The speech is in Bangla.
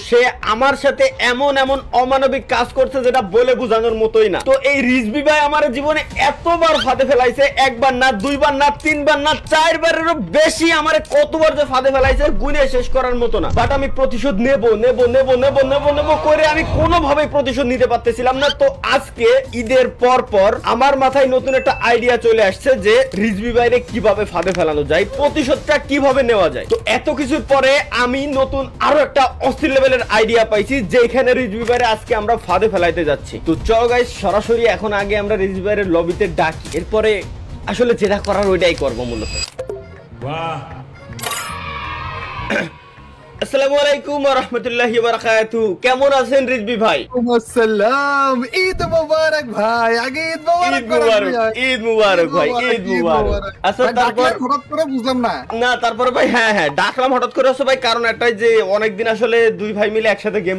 সে আমার সাথে এমন এমন অমানবিক কাজ করছে যেটা বলে বোঝানোর মতোই না। তো এই রিজভি ভাই আমার জীবনে এতবার ফাঁদে ফেলাইছে, একবার না, দুইবার না, তিনবার না, চারবারেরও বেশি আমারে কতবার যে ফাঁদে ফেলাইছে গুনে শেষ করার মতো না। বাট আমি প্রতিশোধ নেব নেব নেব নেব নেব নেব করে আমি কোনোভাবেই প্রতিশোধ নিতে পারতেছিলাম না। তো আজকে ঈদের পর পর আমার মাথায় নতুন একটা আইডিয়া চলে আসছে যে রিজভি ভাইরে কিভাবে ফাঁদে ফেলানো যায়, প্রতিশোধটা কিভাবে নেওয়া যায়। তো এত কিছুর পরে আমি নতুন আরো একটা অস্থির লেভেলের আইডিয়া পাইছি যেখানে রিজভি ভাইরে আজকে আমরা ফাঁদে ফেলাইতে যাচ্ছি। তো চলো গাইস, সরাসরি এখন আগে আমরা রিজভি ভাইয়ের লবিতে ডাকি, এরপরে আসলে যেটা করার ওইটাই করবো মূলত। আসসালামু আলাইকুম ওয়া রাহমাতুল্লাহি ওয়া বারাকাতুহু। কেমন আছেন রিজভি ভাই? আসসালাম, ঈদ মোবারক ভাই। আগে ঈদ মোবারক, ঈদ মুবারক ভাই, ঈদ মুবারক। আচ্ছা তারপর হঠাৎ করে বুঝলাম না। না তারপরে ভাই হ্যাঁ ডাকলাম হঠাৎ করে। ভাই কারণ একটাই যে অনেকদিন আসলে দুই ভাই মিলে একসাথে গেম